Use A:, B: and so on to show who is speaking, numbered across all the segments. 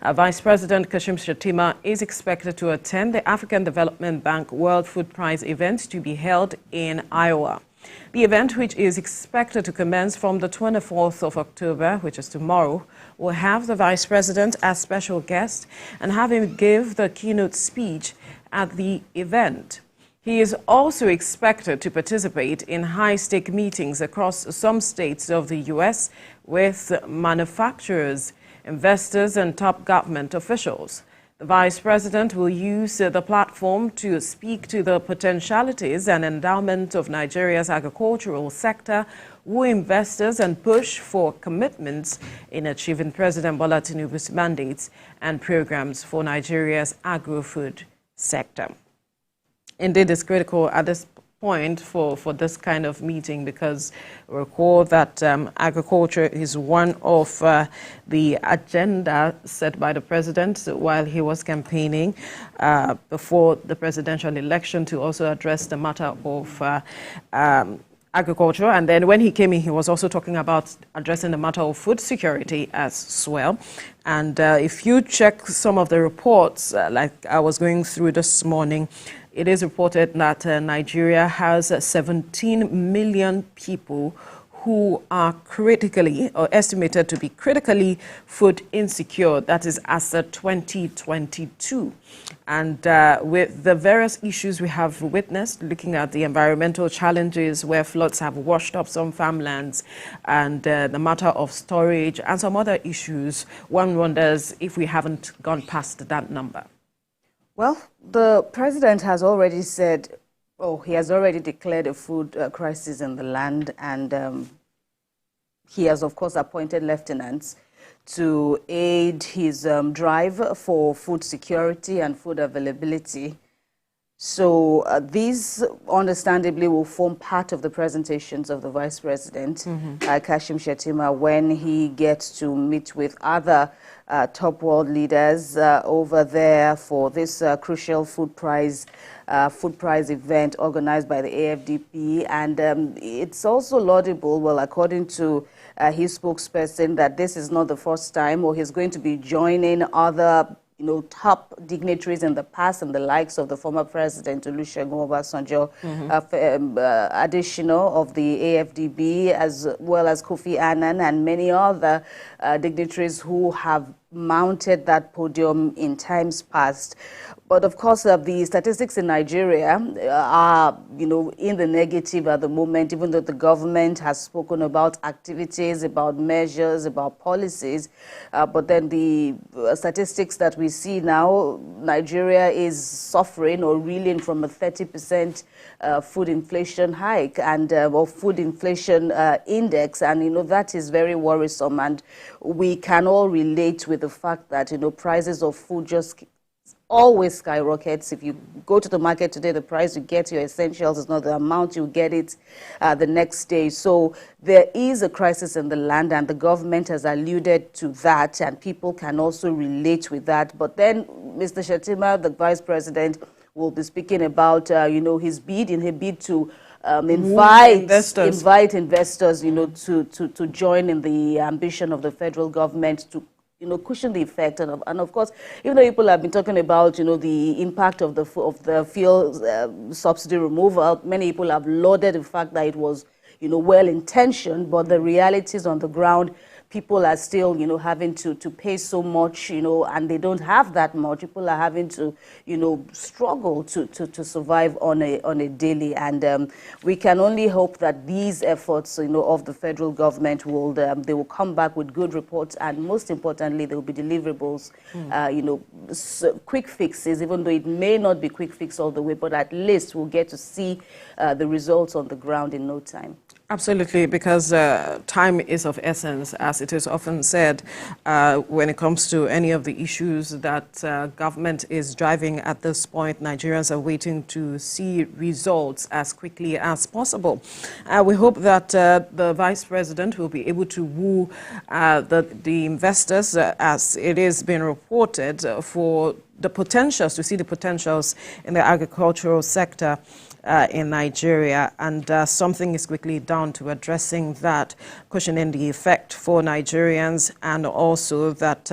A: Vice President Kashim Shettima is expected to attend the African Development Bank World Food Prize event to be held in Iowa. The event, which is expected to commence from the 24th of October, which is tomorrow, will have the Vice President as special guest and have him give the keynote speech at the event. He is also expected to participate in high-stake meetings across some states of the U.S. with manufacturers, investors, and top government officials. The Vice President will use the platform to speak to the potentialities and endowment of Nigeria's agricultural sector, woo investors, and push for commitments in achieving President Bola Tinubu's mandates and programs for Nigeria's agro-food sector. Indeed, it's critical at this point for this kind of meeting because recall that agriculture is one of the agenda set by the president while he was campaigning before the presidential election to also address the matter of agriculture. And then when he came in, he was also talking about addressing the matter of food security as well. And if you check some of the reports, like I was going through this morning, it is reported that Nigeria has 17 million people who are critically or estimated to be critically food insecure. That is as of 2022. And with the various issues we have witnessed, looking at the environmental challenges where floods have washed up some farmlands and the matter of storage and some other issues, one wonders if we haven't gone past that number.
B: Well, the president has already said, he has already declared a food crisis in the land, and he has, of course, appointed lieutenants to aid his drive for food security and food availability. So these, understandably, will form part of the presentations of the Vice President, Kashim Shettima, when he gets to meet with other top world leaders over there for this crucial food prize event organized by the AFDP. And it's also laudable, well, according to his spokesperson, that this is not the first time, or he's going to be joining other top dignitaries in the past and the likes of the former president, Olusegun Obasanjo, additional of the AFDB, as well as Kofi Annan and many other dignitaries who have mounted that podium in times past. But of course, the statistics in Nigeria are, in the negative at the moment, even though the government has spoken about activities, about measures, about policies. But then the statistics that we see now, Nigeria is suffering or reeling from a 30% food inflation hike and or food inflation index. And, that is very worrisome. And we can all relate with the fact that, prices of food just always skyrockets. If you go to the market today, the price you get your essentials is not the amount you get it the next day. So there is a crisis in the land, and the government has alluded to that, and people can also relate with that. But then Mr. Shettima, the Vice President, will be speaking about his bid to invite investors, to join in the ambition of the federal government to cushion the effect. And of course, even though people have been talking about, the impact of the fuel subsidy removal, many people have lauded the fact that it was, well-intentioned, but the realities on the ground, people are still, having to pay so much, and they don't have that much. People are having to, struggle to survive on a daily. And we can only hope that these efforts, of the federal government will, they will come back with good reports, and most importantly, there will be deliverables, quick fixes, even though it may not be quick fix all the way, but at least we'll get to see the results on the ground in no time.
A: Absolutely, because time is of essence, as it is often said, when it comes to any of the issues that government is driving at this point. Nigerians are waiting to see results as quickly as possible. We hope that the Vice President will be able to woo the investors, as it is being reported, for the potentials, to see the potentials in the agricultural sector in Nigeria, and something is quickly down to addressing that, cushioning the effect for Nigerians, and also that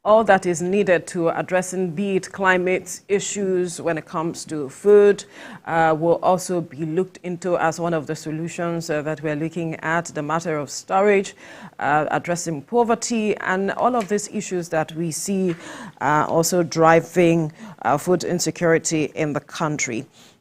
A: all that is needed to addressing be it climate issues when it comes to food will also be looked into as one of the solutions that we're looking at, the matter of storage, addressing poverty, and all of these issues that we see also driving food insecurity in the country.